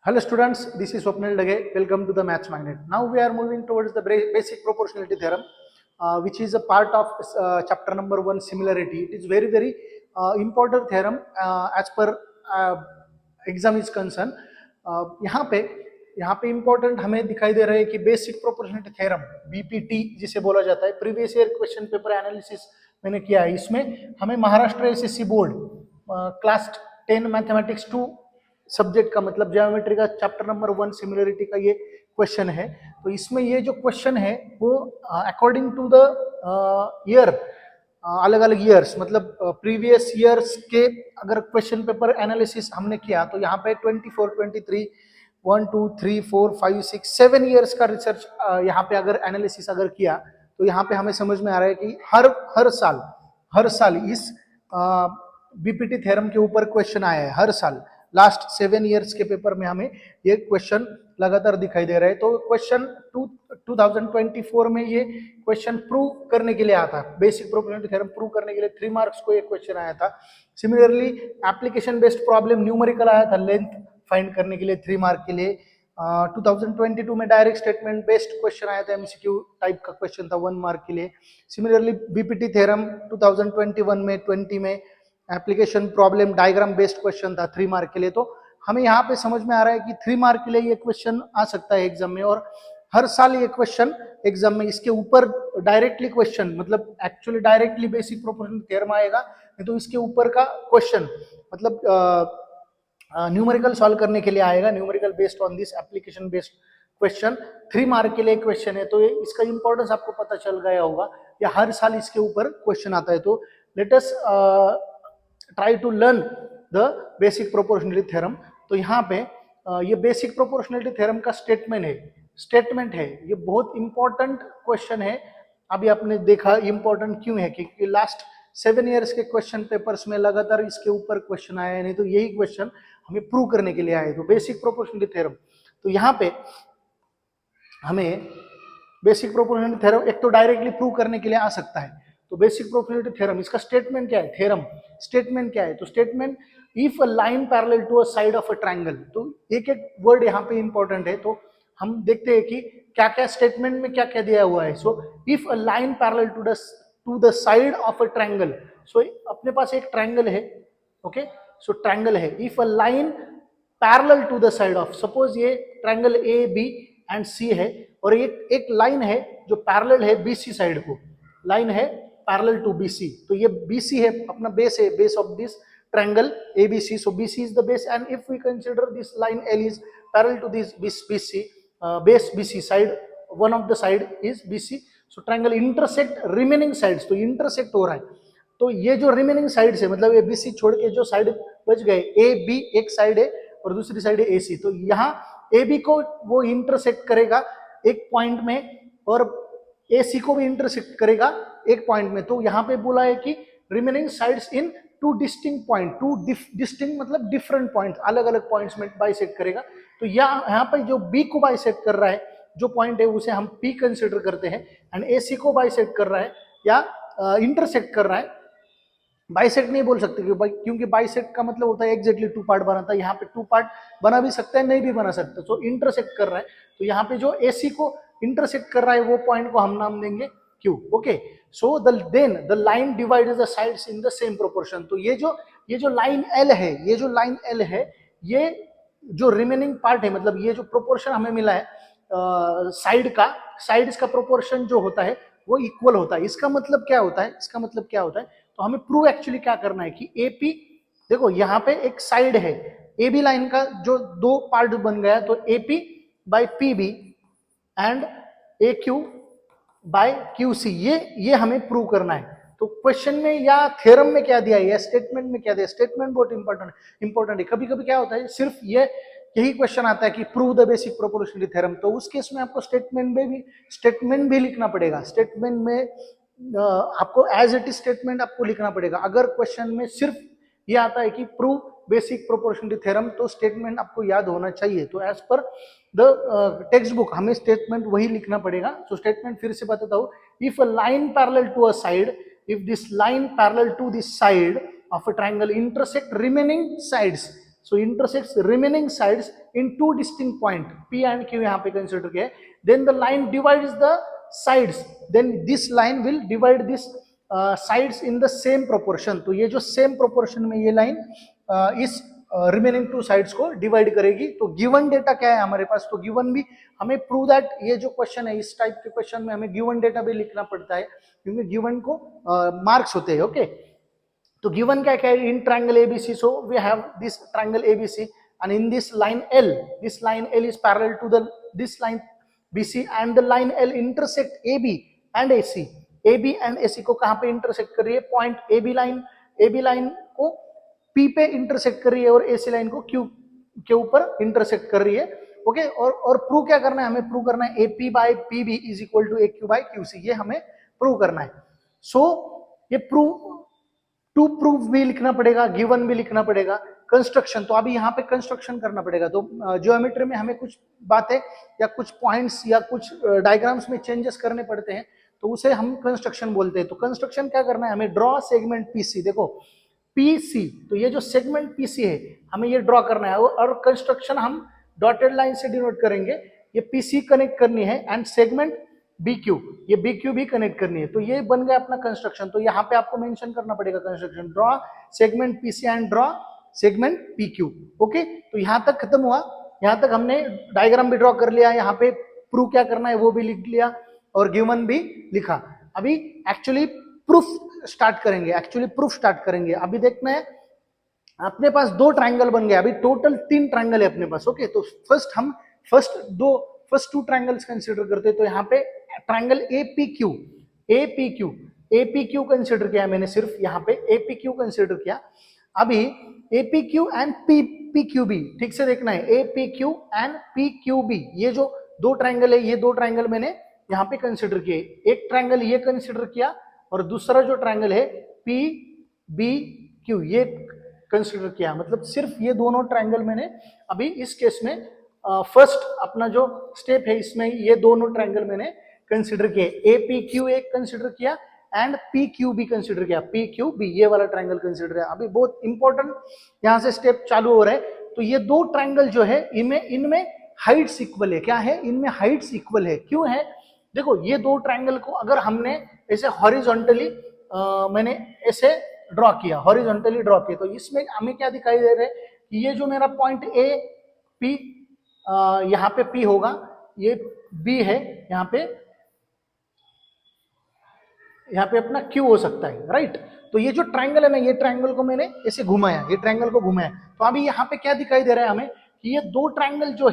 Hello students, this is Swapnil Dage. Welcome to the Maths Magnet. Now we are moving towards the basic proportionality theorem, which is a part of chapter number 1, similarity. It is very important theorem as per exam is concerned. यहाँ पे important हमें दिखाई दे रहा है कि basic proportionality theorem BPT जिसे बोला जाता है, previous year question paper analysis मैंने किया है. इसमें हमें Maharashtra SSC board class 10 mathematics 2 subject का मतलब ज्योमेट्री का चैप्टर नंबर 1 सिमिलरिटी का ये क्वेश्चन है. तो इसमें ये जो क्वेश्चन है वो अकॉर्डिंग टू द ईयर, अलग अलग ईयर्स मतलब प्रीवियस ईयर्स के अगर क्वेश्चन पेपर एनालिसिस हमने किया तो यहाँ पे 24, 23, 1, 2, 3, 4, 5, 6, 7 ईयर्स का रिसर्च यहाँ पे अगर एनालिसिस अगर किया तो यहाँ पे हमें समझ में आ रहा है कि हर साल इस बीपीटी थ्योरम के ऊपर क्वेश्चन आया है. हर साल लास्ट 7 ईयर्स के पेपर में हमें ये क्वेश्चन लगातार दिखाई दे रहा है. तो क्वेश्चन 2024 में ये क्वेश्चन प्रूव करने के लिए आया था. बेसिक प्रोपोर्शनलिटी थ्योरम प्रूव करने के लिए 3 मार्क्स को एक क्वेश्चन आया था. Similarly application based problem numerical आया था लेंथ फाइंड करने के लिए 3 मार्क के लिए. 2022 में डायरेक्ट स्टेटमेंट बेस्ड क्वेश्चन आया था, एमसीक्यू टाइप का क्वेश्चन था 1 मार्क के लिए. सिमिलरली बीपीटी थ्योरम 2021 में 20 में application problem diagram based question था 3 मार्क के लिए. तो हमें यहाँ पे समझ में आ रहा है कि 3 मार्क के लिए ये क्वेश्चन आ सकता है एग्जाम में, और हर साल ये क्वेश्चन एग्जाम में इसके ऊपर डायरेक्टली क्वेश्चन मतलब actually directly basic proportionality theorem आएगा, नहीं तो इसके ऊपर का क्वेश्चन मतलब न्यूमेरिकल सॉल्व करने के लिए आएगा. Numerical based on this application based question 3 mark के लिए क्वेश्चन है. तो ये इसका इंपॉर्टेंस आपको पता चल गया होगा, या हर साल इसके ऊपर क्वेश्चन आता है. तो let us try to learn the basic proportionality theorem. तो यहाँ पे ये बेसिक प्रोपोर्शनलिटी थ्योरम का स्टेटमेंट है. ये बहुत इंपॉर्टेंट क्वेश्चन है. अभी आपने देखा इंपॉर्टेंट क्यों है, क्योंकि लास्ट 7 ईयर्स के क्वेश्चन पेपर्स में लगातार इसके ऊपर क्वेश्चन आया है, नहीं तो यही क्वेश्चन हमें प्रूव करने के लिए आए. तो बेसिक प्रोपोर्शनलिटी थ्योरम, तो यहाँ पे हमें बेसिक प्रोपोर्शनलिटी थ्योरम एक तो डायरेक्टली प्रूव करने के लिए आ सकता है. तो बेसिक प्रोपोर्शनलिटी थ्योरम इसका स्टेटमेंट क्या है, थ्योरम स्टेटमेंट क्या है. तो statement if a line parallel to a side of a triangle. तो एक एक वर्ड यहाँ पे इंपॉर्टेंट है, तो हम देखते हैं कि क्या क्या स्टेटमेंट में क्या क्या दिया हुआ है. So if a line parallel to the side of a triangle. So अपने पास एक ट्रायंगल है, ओके. सो ट्रायंगल है, if a line parallel to the side of, suppose ये triangle A B and C है, और एक लाइन है जो पैरेलल है बीसी साइड को, लाइन है पैरेलल टू बीसी. तो ये बीसी है, अपना बेस है, base of this triangle ABC. So BC is the base, and if we consider this line L is parallel to this BC, base BC side, one of the side is BC. So triangle intersect remaining sides. तो intersect हो रहा है. तो ये जो remaining sides है मतलब ये BC छोड़ के जो साइड बच गए, AB एक साइड है और दूसरी साइड है AC. तो यहाँ AB को वो intersect करेगा एक पॉइंट में, और AC को भी intersect करेगा एक पॉइंट में. तो यहाँ पे बोला है कि remaining sides in to distinct point, two distinct मतलब डिफरेंट पॉइंट्स, अलग अलग पॉइंट्स में बाइसेक्ट करेगा. तो यहाँ पे जो बी को बाइसेक्ट कर रहा है जो पॉइंट है उसे हम पी कंसिडर करते हैं, एंड ए सी को बाइसेक्ट कर रहा है या इंटरसेक्ट कर रहा है. बाइसेक्ट नहीं बोल सकते क्योंकि बाइसेक्ट का मतलब होता है एग्जैक्टली 2 पार्ट बनाता है. यहाँ पे 2 पार्ट बना भी सकता है, नहीं भी बना सकता. तो इंटरसेक्ट कर रहा है, तो यहाँ पे जो ए सी को इंटरसेक्ट कर रहा है वो पॉइंट को हम नाम देंगे Q, okay. So then the line divides the sides in the same proportion. तो ये जो लाइन L है, ये जो लाइन L है, ये जो रिमेनिंग पार्ट है मतलब ये जो प्रोपोर्शन हमें मिला है साइड्स का प्रोपोर्शन जो होता है वो इक्वल होता है. इसका मतलब क्या होता है, तो हमें प्रूव एक्चुअली क्या करना है कि AP, देखो यहाँ पे एक साइड है, AB लाइन का जो 2 पार्ट बन गया, तो AP by PB and AQ by QC, ये हमें प्रूव करना है. तो क्वेश्चन में या थ्योरम में क्या दिया है या स्टेटमेंट में क्या दिया है, स्टेटमेंट बहुत इंपॉर्टेंट है. कभी कभी क्या होता है सिर्फ यही क्वेश्चन आता है कि prove the basic proportionality theorem, तो उस केस में आपको स्टेटमेंट भी लिखना पड़ेगा. स्टेटमेंट में आपको एज इट इज स्टेटमेंट आपको लिखना पड़ेगा. अगर क्वेश्चन में सिर्फ ये आता है कि प्रूव बेसिक प्रोपोर्शनलिटी थ्योरम, तो स्टेटमेंट आपको याद होना चाहिए. तो as per the text book हमें स्टेटमेंट वही लिखना पड़ेगा. तो स्टेटमेंट फिर से बताता हूँ. If a line parallel to a side, if this line parallel to this side of a triangle intersect remaining sides. So intersects remaining sides in two distinct point P and Q यहाँ पे consider किया है, then the line divides the sides, then this line will divide this sides in the same proportion. तो ये जो same proportion में ये line इस रिमेनिंग टू साइड्स को डिवाइड करेगी। तो गिवन डेटा क्या है हमारे पास, तो गिवन भी हमें प्रूव दैट, ये जो क्वेश्चन है इस टाइप के क्वेश्चन में हमें गिवन डेटा भी लिखना पड़ता है क्योंकि गिवन को मार्क्स होते हैं। ओके, तो गिवन क्या क्या है, in triangle ABC, so we have this triangle ABC and in this line L, this line L is parallel to the this line BC and the line L intersect AB and AC। AB and AC को कहां पे intersect कर रही है, point AB line को P पे intersect कर रही है और AC लाइन को Q के ऊपर इंटरसेक्ट कर रही है। ओके, और प्रूव क्या करना है, हमें प्रूव करना है AP by PB is equal to AQ by QC, ये हमें प्रूव करना है। सो ये टू प्रूव भी लिखना पड़ेगा, गिवन भी लिखना पड़ेगा, कंस्ट्रक्शन, तो अभी यहाँ पे कंस्ट्रक्शन करना पड़ेगा। तो ज्योमेट्री में हमें कुछ बातें या कुछ पॉइंट्स या कुछ डायग्राम्स में चेंजेस करने पड़ते हैं, तो उसे हम कंस्ट्रक्शन बोलते हैं। तो कंस्ट्रक्शन क्या करना है, हमें ड्रॉ सेगमेंट PC, देखो PC, तो ये जो सेगमेंट PC है हमें ये ड्रॉ करना है, और कंस्ट्रक्शन हम डॉटेड लाइन से डिनोट करेंगे। ये PC कनेक्ट करनी है एंड सेगमेंट BQ, ये BQ भी कनेक्ट करनी है। तो ये बन गया अपना कंस्ट्रक्शन। तो यहाँ पे आपको मेंशन करना पड़ेगा construction, draw segment PC and draw segment PQ। Okay, तो यहाँ तक खत्म हुआ, यहाँ तक हमने डायग्राम भी ड्रॉ कर लिया, यहाँ पे प्रूफ क्या करना है वो भी लिख लिया और गिवन भी लिखा। अभी एक्चुअली प्रूफ स्टार्ट करेंगे। अभी देखना है, अपने पास दो ट्रायंगल बन गए, अभी टोटल 3 ट्रायंगल है अपने पास। ओके, तो फर्स्ट टू ट्रायंगल्स कंसीडर करते हैं। तो यहाँ पे ट्रायंगल APQ कंसीडर किया मैंने, सिर्फ यहाँ पे APQ कंसीडर किया। अभी APQ एंड PQB, ठीक से देखना है, APQ एंड PQB, ये जो दो ट्रायंगल है, ये दो ट्रायंगल मैंने यहाँ पे कंसीडर किए। एक ट्रायंगल ये कंसीडर किया और दूसरा जो ट्रायंगल है PBQ ये कंसीडर किया। मतलब सिर्फ ये दोनों ट्रायंगल मैंने अभी इस केस में फर्स्ट अपना जो स्टेप है इसमें ये दोनों ट्रायंगल मैंने कंसीडर किए। APQ एक कंसीडर किया एंड PQB कंसीडर किया, PQB ये वाला ट्रायंगल कंसीडर किया। अभी बहुत इंपॉर्टेंट यहाँ से स्टेप चालू हो रहा है। तो ये दो ट्रायंगल जो है इनमें हाइट्स इक्वल है। क्या है, इनमें हाइट्स इक्वल है। क्यों है, देखो ये दो ट्रायंगल को अगर हमने ऐसे हॉरिजॉन्टली मैंने ऐसे ड्रॉ किया, हॉरिजॉन्टली ड्रॉ किया, तो इसमें हमें क्या दिखाई दे रहा है कि ये जो मेरा पॉइंट AP यहाँ पे P होगा, ये B है, यहाँ पे अपना Q हो सकता है, राइट। तो ये जो ट्रायंगल है ना, ये ट्रायंगल को मैंने ऐसे घुमाया, ये ट्रायंगल को घुमाया। तो अभी यहाँ पे क्या दिखाई दे रहा है हमें कि ये दो ट्रायंगल जो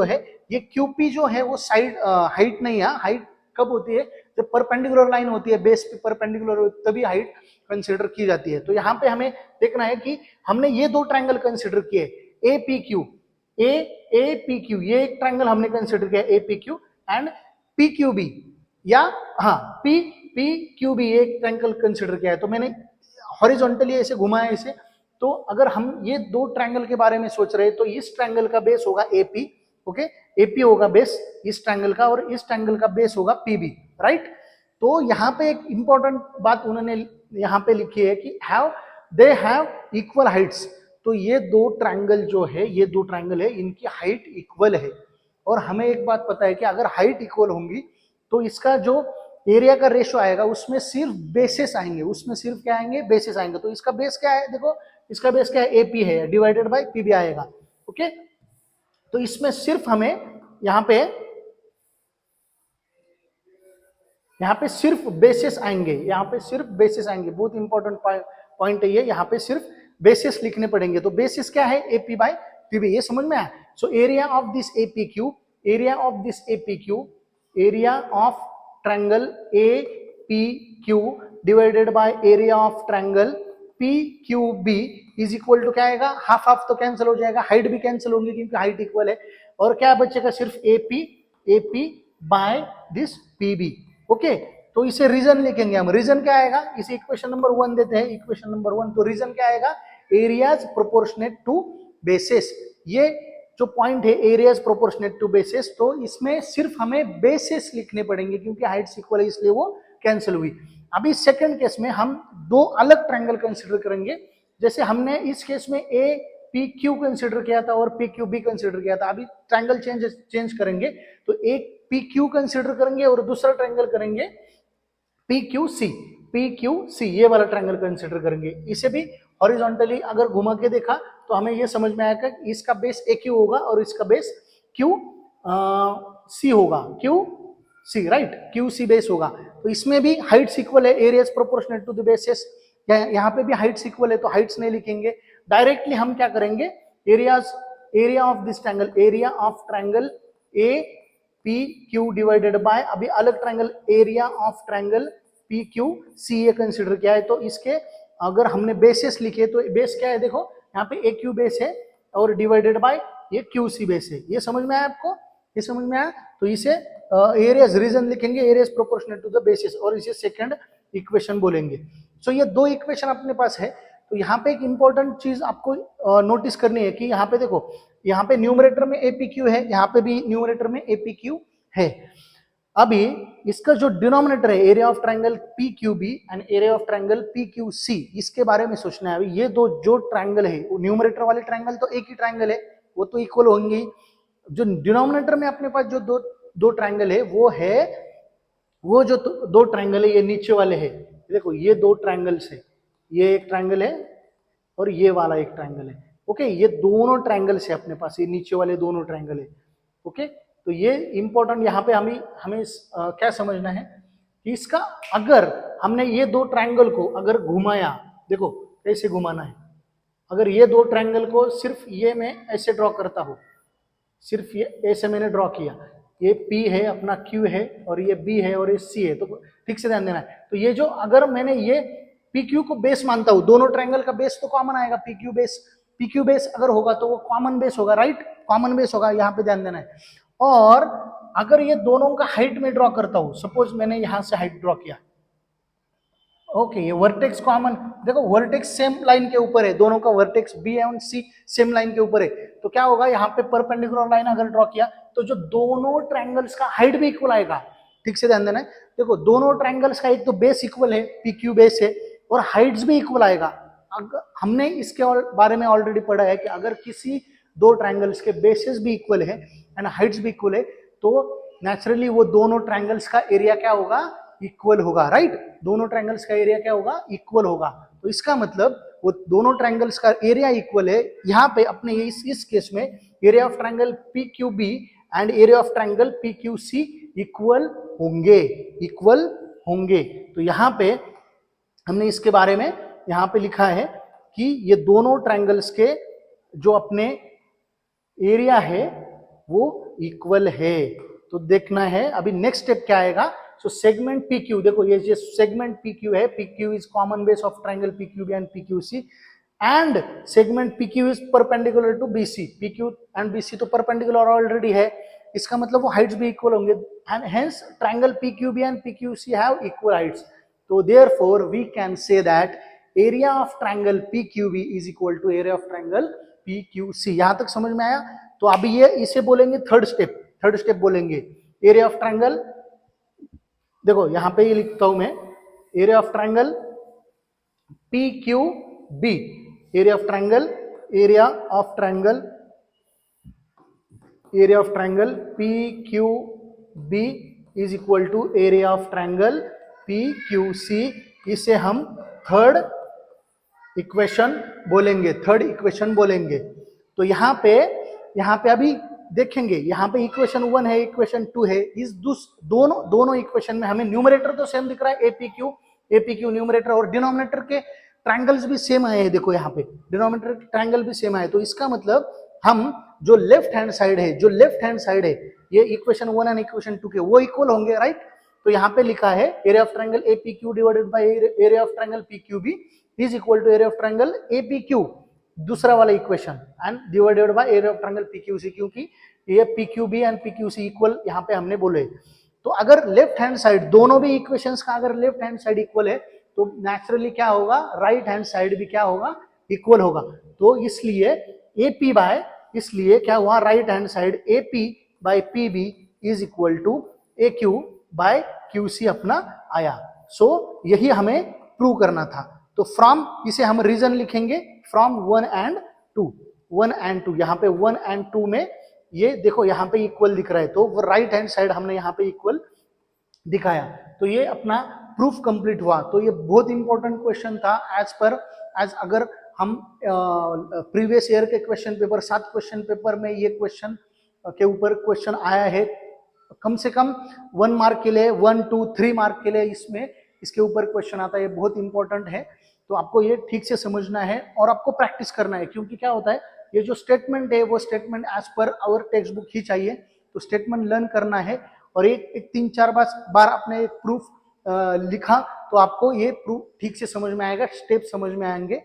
है ये QP जो है वो साइड हाइट नहीं है। हाइट कब होती है, जब परपेंडिकुलर लाइन होती है, बेस पे परपेंडिकुलर, तभी हाइट कंसीडर की जाती है। तो यहाँ पे हमें देखना है कि हमने ये दो ट्रायंगल कंसीडर किए, APQ, ये एक ट्रायंगल हमने कंसीडर किया APQ एंड PQB, या हाँ PQB एक ट्रायंगल कंसीडर किया है। तो मैंने हॉरिजॉन्टली ऐसे घुमाया इसे। तो अगर हम ये दो ट्रायंगल के बारे में सोच रहे हैं तो इस ट्रायंगल का बेस होगा AP, ओके, AP होगा बेस इस ट्रायंगल का और इस ट्रायंगल का बेस होगा PB, राइट। तो यहाँ पे एक इंपॉर्टेंट बात उन्होंने यहाँ पे लिखी है कि दे हैव इक्वल हाइट्स। तो ये दो ट्रायंगल जो है, ये दो ट्रायंगल है, इनकी हाइट इक्वल है। और हमें एक बात पता है कि अगर हाइट इक्वल होंगी तो इसका जो एरिया का रेशो आएगा उसमें सिर्फ बेसिस आएंगे, उसमें सिर्फ क्या आएंगे, बेसिस आएंगे। तो इसका बेस क्या है, देखो इसका बेस क्या है, AP है, डिवाइडेड बाय PB आएगा। ओके, तो इसमें सिर्फ हमें यहाँ पे सिर्फ बेसिस आएंगे, बहुत इंपॉर्टेंट पॉइंट है ये। यहाँ पे सिर्फ बेसिस लिखने पड़ेंगे। तो बेसिस क्या है, AP बाय PB, ये समझ में आया। So area of this area of triangle APQ divided by area of triangle PQB is equal to क्या आएगा, हाफ तो कैंसिल हो जाएगा, हाइट भी कैंसिल होंगी क्योंकि हाइट इक्वल है, और क्या बचेगा, सिर्फ AP by this PB। Okay, तो इसे रीजन लिखेंगे हम। रीजन क्या आएगा, इसे इक्वेशन नंबर 1 देते हैं, इक्वेशन नंबर 1। तो रीजन क्या आएगा, एरियाज प्रोपोर्शनेट टू बेसिस। ये जो पॉइंट है एरियाज प्रोपोर्शनेट टू बेसिस, तो इसमें सिर्फ हमें बेसिस लिखने पड़ेंगे क्योंकि हाइट्स इक्वल है, इसलिए वो कैंसिल हुई। अभी सेकंड केस में हम दो अलग ट्रायंगल कंसीडर करेंगे। जैसे हमने इस केस में पी क्यू कंसिडर किया था और पी क्यू बी कंसिडर किया था। अभी ट्रायंगल चेंज करेंगे, तो एक पी क्यू कंसिडर करेंगे और दूसरा ट्रायंगल करेंगे P Q C. P Q C ये वाला ट्रायंगल कंसिडर करेंगे। इसे भी हॉरिजॉन्टली अगर घुमा के देखा तो हमें ये समझ में आएगा कि इसका बेस ए क्यू होगा और इसका बेस क्यू सी होगा, Q C, right, Q C base होगा। तो इसमें भी हाइट्स इक्वल है, areas proportional to the bases. यहाँ पे भी हाइट्स इक्वल है तो हाइट्स नहीं लिखेंगे, डायरेक्टली हम क्या करेंगे, area of this triangle, area of triangle A P Q divided by, अभी अलग triangle area of triangle P Q C A consider किया है। तो इसके अगर हमने बेसेस लिखे तो बेस क्या है, देखो यहाँ पे ए क्यू बेस है और डिवाइडेड बाय ये क्यू सी बेस है। ये समझ में आया आपको, ये समझ में आया? तो इसे एरियाज रीजन लिखेंगे, areas proportional to the bases, और इसे सेकंड इक्वेशन बोलेंगे। सो ये दो इक्वेशन अपने पास है। तो यहाँ पे एक इंपॉर्टेंट चीज आपको नोटिस करनी है कि यहाँ पे देखो, यहाँ पे न्यूमरेटर में एपीक्यू है, यहाँ पे भी न्यूमरेटर में एपीक्यू है। अभी इसका जो डिनोमिनेटर है area of triangle P Q B and area of triangle P Q C, इसके बारे में सोचना है। अभी ये दो जो ट्रायंगल है, न्यूमरेटर वाले ट्रायंगल तो एक ही ट्रायंगल है, वो तो इक्वल होंगे। जो डिनोमिनेटर में अपने पास जो दो ट्रायंगल है वो जो दो ट्रायंगल है ये नीचे वाले है। देखो ये दो ट्रायंगल्स है, ये एक ट्रायंगल है और ये वाला एक ट्रायंगल है। ओके, ये दोनों ट्रायंगल्स है अपने पास, ये नीचे वाले दोनों ट्रायंगल है। ओके, तो ये इंपॉर्टेंट यहाँ पे हमें क्या समझना है कि इसका अगर हमने ये दो ट्रायंगल को अगर घुमाया, देखो कैसे घुमाना है। अगर ये दो ट्रायंगल को सिर्फ ये मैं ऐसे ड्रॉ करता हूँ, सिर्फ ये ऐसे मैंने ड्रॉ किया, ये P है अपना, Q है और ये B है और ये C है, तो ठीक से ध्यान देना है। तो ये जो अगर मैंने ये PQ को बेस मानता हूँ, दोनों ट्रायंगल का बेस तो कॉमन आएगा, PQ बेस अगर होगा तो वो कॉमन बेस होगा, राइट, कॉमन बेस होगा, यहाँ पे ध्यान देना है। और अगर ये दोनों का हाइट में ड्रॉ करता हूँ, सपोज मैंने यहां से हाइट ड्रॉ किया, ओके, ये वर्टेक्स कॉमन, देखो वर्टेक्स सेम लाइन के ऊपर है, दोनों का vertex B and C same line के ऊपर है, तो क्या होगा, यहाँ पे परपेंडिकुलर लाइन अगर ड्रॉ किया तो जो दोनों ट्रायंगल्स का हाइट भी इक्वल आएगा। ठीक से ध्यान देना है। देखो दोनों ट्रायंगल्स का एक तो बेस इक्वल है, PQ बेस है, और हाइट्स भी इक्वल आएगा। हमने इसके बारे में ऑलरेडी पढ़ा है कि अगर किसी दो ट्रायंगल्स के बेसेस भी इक्वल है एंड हाइट्स भी इक्वल है तो नेचुरली वो दोनों ट्रायंगल्स का एरिया क्या होगा, इक्वल होगा, राइट, दोनों ट्रायंगल्स का एरिया क्या होगा, इक्वल होगा। तो इसका मतलब वो दोनों ट्रायंगल्स का एरिया इक्वल है। यहाँ पे अपने इस केस में area of triangle PQB and area of triangle PQC equal होंगे। तो यहाँ पे हमने इसके बारे में यहाँ पे लिखा है कि ये दोनों ट्रायंगल्स के जो अपने एरिया है वो इक्वल है। तो देखना है अभी नेक्स्ट स्टेप क्या आएगा। सो सेगमेंट PQ, देखो ये सेगमेंट PQ है, PQ is common base of triangle PQB and PQC, and segment PQ is perpendicular to BC। PQ and BC तो परपेंडिकुलर ऑलरेडी है, इसका मतलब वो हाइट्स भी इक्वल होंगे, and hence triangle PQB and PQC have equal heights. तो therefore we can say that area of triangle PQB is equal to area of triangle PQC। यहां तक समझ में आया? तो अभी ये इसे बोलेंगे थर्ड स्टेप बोलेंगे एरिया ऑफ ट्रायंगल। देखो यहां पे ये लिखता हूं मैं, area of triangle PQB, area of triangle PQB is equal to area of triangle PQC। इसे हम थर्ड इक्वेशन बोलेंगे। तो यहाँ पे अभी देखेंगे, यहाँ पे इक्वेशन 1 है, इक्वेशन 2 है। इस दोनों इक्वेशन में हमें न्यूमरेटर तो सेम दिख रहा है, एपीक्यू न्यूमरेटर, और डिनोमिनेटर के ट्रायंगल्स भी सेम आए हैं। देखो यहाँ पे डिनोमिनेटर के ट्रायंगल भी सेम आए, तो इसका मतलब हम जो लेफ्ट हैंड साइड है ये इक्वेशन 1 एंड इक्वेशन 2 के वो इक्वल होंगे, राइट। तो यहाँ पे लिखा है area of triangle APQ divided by area of triangle PQB is equal to area of triangle APQ, दूसरा वाला equation, and divided by area of triangle PQC, क्योंकि ये PQB एंड PQC इक्वल यहाँ पे हमने बोले। तो अगर लेफ्ट हैंड साइड दोनों भी इक्वेशंस का अगर लेफ्ट हैंड साइड इक्वल है तो नेचुरली क्या होगा, राइट हैंड साइड भी क्या होगा, इक्वल होगा। तो इसलिए क्या हुआ, right hand side AP by PB is equal to AQ by QC अपना आया। सो यही हमें प्रूव करना था। तो फ्रॉम इसे हम रीजन लिखेंगे फ्रॉम 1 एंड 1 एंड 2, यहाँ पे 1 एंड 2 में ये देखो यहाँ पे इक्वल दिख रहा है, तो वो राइट हैंड साइड हमने यहाँ पे इक्वल दिखाया, तो ये अपना प्रूफ कंप्लीट हुआ। तो ये बहुत इंपॉर्टेंट क्वेश्चन था एज अगर हम प्रीवियस ईयर के क्वेश्चन पेपर 7 क्वेश्चन पेपर में ये क्वेश्चन के ऊपर क्वेश्चन आया है, कम से कम 1 मार्क के लिए, 1 2 3 मार्क के लिए इसमें इसके ऊपर क्वेश्चन आता है, ये बहुत इंपॉर्टेंट है। तो आपको ये ठीक से समझना है और आपको प्रैक्टिस करना है, क्योंकि क्या होता है ये जो स्टेटमेंट है वो statement as per our textbook ही चाहिए, तो स्टेटमेंट लर्न करना है और एक 3-4 बार आपने एक प्रूफ लिखा तो आपको ये प्रूफ ठीक से समझ में आएगा, स्टेप समझ में आएंगे।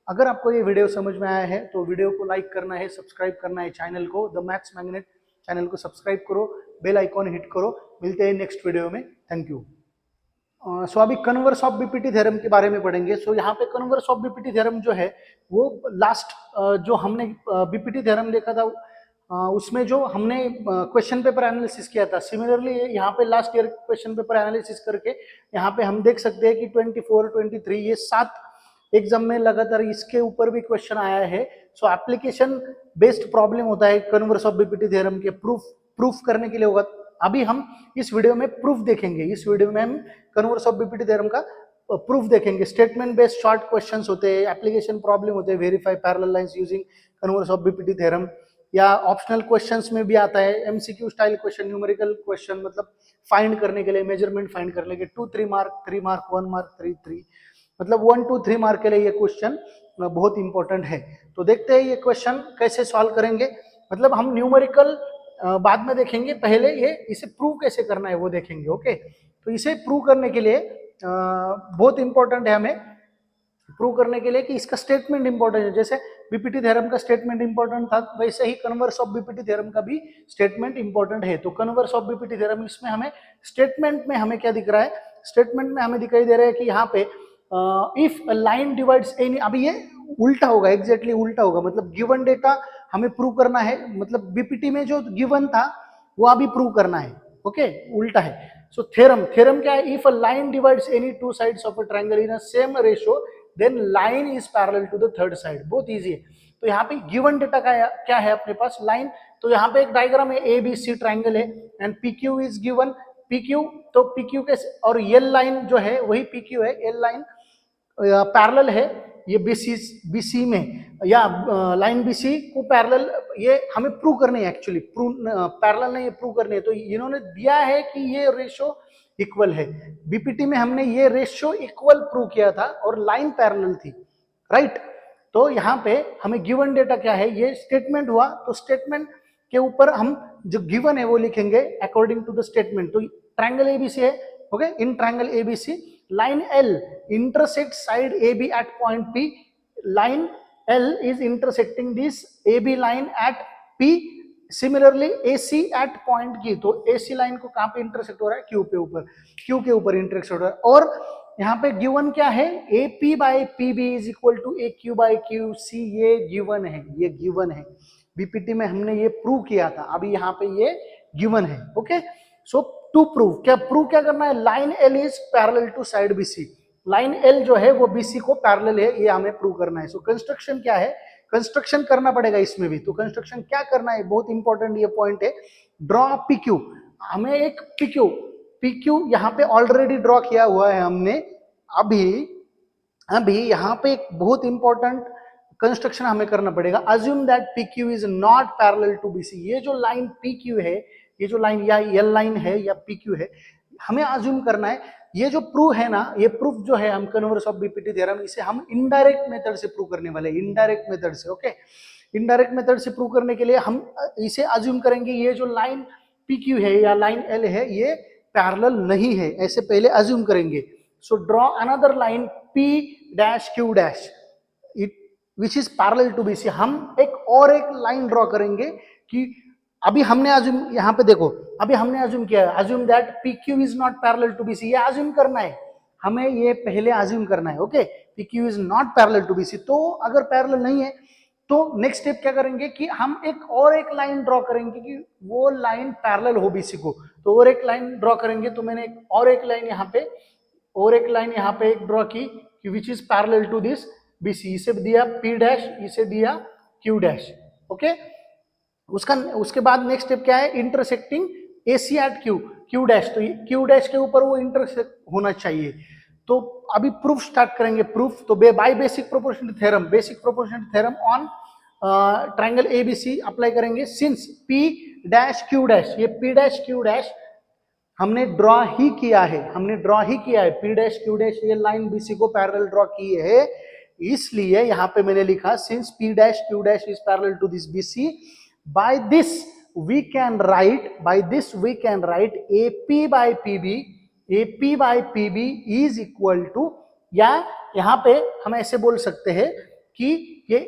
अगर आपको ये वीडियो समझ में आया है तो वीडियो को लाइक करना है, सब्सक्राइब करना है चैनल को, द मैथ्स मैग्नेट चैनल को सब्सक्राइब करो, बेल आइकॉन हिट करो। मिलते हैं नेक्स्ट वीडियो में, थैंक यू। सो अभी कन्वर्स ऑफ बीपीटी थ्योरम के बारे में पढ़ेंगे। सो यहाँ पे कन्वर्स ऑफ बीपीटी थ्योरम जो है वो लास्ट जो हमने बीपीटी थ्योरम देखा था उसमें जो हमने क्वेश्चन पेपर एनालिसिस किया था, सिमिलरली यहाँ पे last year question paper analysis करके यहाँ पे हम देख सकते हैं कि 24, 23 ये 7 एग्जाम में लगातार इसके ऊपर भी क्वेश्चन आया है। सो एप्लीकेशन बेस्ड प्रॉब्लम होता है कन्वर्स ऑफ बीपीटी थ्योरम के प्रूफ करने के लिए होगा। अभी हम इस वीडियो में प्रूफ देखेंगे, इस वीडियो में हम कन्वर्स ऑफ बीपीटी थ्योरम का प्रूफ देखेंगे। स्टेटमेंट बेस्ड शॉर्ट क्वेश्चंस होते हैं, एप्लीकेशन प्रॉब्लम होते हैं, verify parallel lines using converse of BPT theorem, या ऑप्शनल क्वेश्चंस में भी आता है MCQ style question, numerical question, मतलब फाइंड करने के लिए, मेजरमेंट फाइंड करने के 2-3 मार्क, 3 मार्क, 1 मार्क, 3 मतलब 1-2-3 मार्क के लिए ये क्वेश्चन बहुत इंपॉर्टेंट है। तो देखते हैं ये क्वेश्चन कैसे सॉल्व करेंगे, मतलब हम न्यूमेरिकल बाद में देखेंगे, पहले ये इसे प्रूव कैसे करना है वो देखेंगे। ओके, तो इसे प्रूव करने के लिए बहुत इंपॉर्टेंट है हमें प्रूव करने के लिए कि इसका स्टेटमेंट इंपॉर्टेंट है। जैसे बीपीटी थ्योरम का स्टेटमेंट इंपॉर्टेंट था, वैसे ही कन्वर्स ऑफ बीपीटी थ्योरम का भी स्टेटमेंट इंपॉर्टेंट है। तो कन्वर्स ऑफ बीपीटी थ्योरम, इसमें हमें स्टेटमेंट में हमें क्या दिख रहा है, स्टेटमेंट में हमें दिखाई दे रहा है कि यहाँ पे इफ लाइन डिवाइड्स एनी, अभी ये उल्टा होगा, एग्जैक्टली उल्टा होगा, मतलब गिवन डेटा हमें प्रूव करना है, मतलब बीपीटी में जो गिवन था वो अभी प्रूव करना है। ओके, उल्टा है। सो थ्योरम क्या है, if a line divides any 2 sides of a triangle in a same ratio then line is parallel to the third side. बहुत इजी है। तो यहाँ पे गिवन डेटा का क्या है अपने पास, लाइन। तो यहाँ पे एक डायग्राम है, ए बी सी ट्रायंगल है and P Q is given, P Q, तो पी क्यू के और एल लाइन जो है वही पी क्यू है, एल लाइन पैरेलल है ये बीसी में, या लाइन बीसी को पैरेलल, ये हमें प्रूव करनी है, एक्चुअली प्रूव पैरेलल नहीं, ये प्रूव करनी है। तो इन्होंने दिया है कि ये रेशो इक्वल है, बीपीटी में हमने ये रेशियो इक्वल प्रूव किया था और लाइन पैरेलल थी, राइट। तो यहाँ पे हमें गिवन डेटा क्या है, ये स्टेटमेंट हुआ, तो स्टेटमेंट के ऊपर हम जो गिवन है वो लिखेंगे अकॉर्डिंग टू द स्टेटमेंट। तो ट्रायंगल एबीसी है, okay, in triangle ABC line L intersects side AB at point P, line L is intersecting this AB line at P, similarly AC at point Q, तो AC line को कहाँ पे intersect हो रहा है, Q पे ऊपर, Q के ऊपर इंटरसेक्ट हो रहा है। और यहाँ पे गिवन क्या है, AP by PB is equal to AQ by QC, ये गिवन है, ये गिवन है। बीपीटी में हमने ये प्रूव किया था, अभी यहाँ पे ये गिवन है। ओके, सो टू प्रूव, क्या करना है, line L is parallel to side BC, line L जो है वो बीसी को पैरेलल है, ये हमें प्रूव करना है। सो कंस्ट्रक्शन क्या है, कंस्ट्रक्शन करना पड़ेगा इसमें भी। तो कंस्ट्रक्शन क्या करना है, बहुत इंपॉर्टेंट ये पॉइंट है, ड्रॉ पीक्यू। हमें एक पीक्यू यहाँ पे ऑलरेडी ड्रॉ किया हुआ है हमने, अभी यहाँ पे एक बहुत इंपॉर्टेंट कंस्ट्रक्शन हमें करना पड़ेगा। Assume that PQ is not parallel to BC, ये जो लाइन पीक्यू है, ये जो लाइन या एल लाइन है या पी क्यू है, हमें अज्यूम करना है ये जो प्रूफ है ना, ये प्रूफ जो है हम कन्वर्स ऑफ बीपीटी थ्योरम, इसे हम इनडायरेक्ट मेथड से प्रूव करने वाले, इनडायरेक्ट मेथड से। ओके, इनडायरेक्ट मेथड से प्रूव करने के लिए हम इसे अज्यूम करेंगे ये जो लाइन पी क्यू है या लाइन एल है ये पैरेलल नहीं है, ऐसे पहले अज्यूम करेंगे। So draw another line P dash Q dash which is parallel to BC. हम एक लाइन ड्रॉ करेंगे कि अभी हमने अज्यूम, यहाँ पे देखो, अभी हमने अज्यूम किया है, assume that PQ is not parallel to BC, ये अज्यूम करना है हमें, ये पहले अज्यूम करना है। Okay, PQ is not parallel to BC। तो अगर पैरेलल नहीं है तो नेक्स्ट स्टेप क्या करेंगे कि हम एक लाइन ड्रॉ करेंगे कि वो लाइन पैरेलल हो BC को। तो और एक लाइन ड्रॉ करेंगे, तो मैंने एक लाइन यहाँ पे एक ड्रॉ की which is parallel to this BC, इसे दिया P डैश, इसे दिया क्यू डैश। ओके, उसके बाद नेक्स्ट स्टेप क्या है, intersecting AC at Q, Q dash, तो क्यू डैश के ऊपर वो इंटरसेक्ट होना चाहिए। तो अभी प्रूफ स्टार्ट करेंगे, प्रूफ तो by basic proportionality theorem on triangle ABC apply करेंगे। Since P dash Q dash, ये P डैश क्यू डैश हमने ड्रॉ ही किया है, P डैश क्यू डैश ये लाइन BC को पैरेलल ड्रॉ की है, इसलिए यहां पे मैंने लिखा since P dash Q dash is parallel to this BC, by this we can write AP by PB is equal to, या यहां पे हम ऐसे बोल सकते हैं कि ये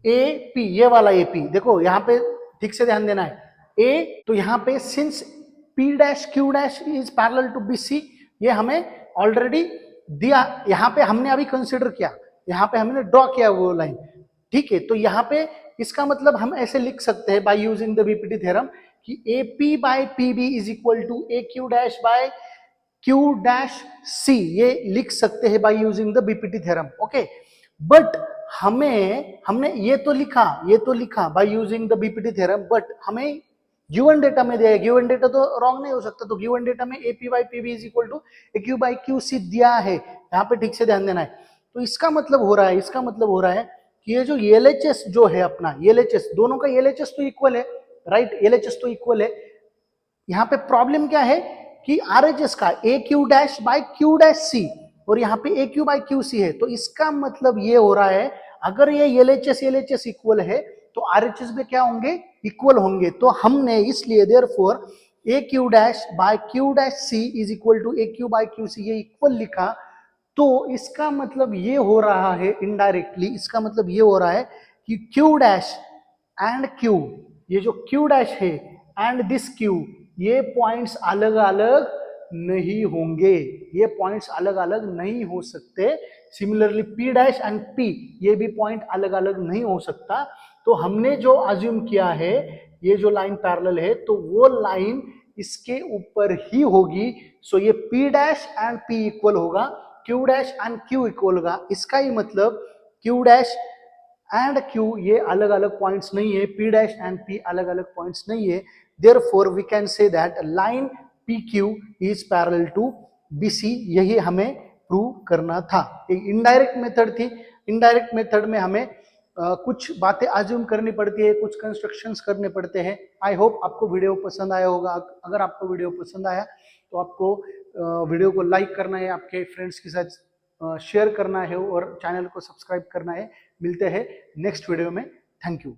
AP, ये वाला AP देखो यहां पे ठीक से ध्यान देना है, A तो यहां पे since P dash Q dash is parallel to BC, ये हमें ऑलरेडी दिया, यहां पे हमने अभी कंसिडर किया, यहां पे हमने ड्रॉ किया वो लाइन, ठीक है। तो यहाँ पे इसका मतलब हम ऐसे लिख सकते हैं by using the BPT theorem कि AP by PB is equal to AQ dash by Q dash C, ये लिख सकते हैं by using the BPT theorem. Okay, but हमने ये तो लिखा by using the BPT theorem, but हमें गिवन डेटा में दिया है, गिवन डेटा तो रॉन्ग नहीं हो सकता, तो गिवन डेटा में AP by PB is equal to AQ by QC दिया है, यहाँ पे ठीक से ध्यान देना है। तो इसका मतलब हो रहा है कि ये जो LHS जो है अपना, LHS दोनों का LHS तो इक्वल है, राइट, LHS तो इक्वल है। यहाँ पे प्रॉब्लम क्या है कि RHS का AQ dash by Q dash C और यहाँ पे AQ बाय QC है, तो इसका मतलब ये हो रहा है अगर ये LHS इक्वल है तो RHS में क्या होंगे, इक्वल होंगे। तो हमने इसलिए therefore AQ dash by Q dash C is equal to AQ by QC, ये इक्वल लिखा। तो इसका मतलब ये हो रहा है इनडायरेक्टली, इसका मतलब ये हो रहा है कि Q डैश एंड Q, ये जो Q डैश है एंड दिस Q, ये पॉइंट्स अलग अलग नहीं होंगे, ये पॉइंट्स अलग अलग नहीं हो सकते। Similarly P dash and P, ये भी पॉइंट अलग अलग नहीं हो सकता। तो हमने जो अज्यूम किया है ये जो लाइन पैरेलल है तो वो लाइन इसके ऊपर ही होगी। सो ये P dash and P equal होगा, Q dash and Q equal होगा। इसका ही मतलब Q डैश एंड Q ये अलग अलग पॉइंट्स नहीं है, P डैश एंड P अलग अलग पॉइंट्स नहीं है। Therefore we can say that line PQ is parallel to BC, यही हमें प्रूव करना था। एक इनडायरेक्ट मेथड थी, इनडायरेक्ट मेथड में हमें कुछ बातें अज्यूम करनी पड़ती है, कुछ कंस्ट्रक्शंस करने पड़ते हैं। आई होप आपको वीडियो पसंद आया होगा। अगर आपको वीडियो पसंद आया तो आपको वीडियो को लाइक करना है, आपके फ्रेंड्स के साथ शेयर करना है और चैनल को सब्सक्राइब करना है। मिलते हैं नेक्स्ट वीडियो में। Thank you.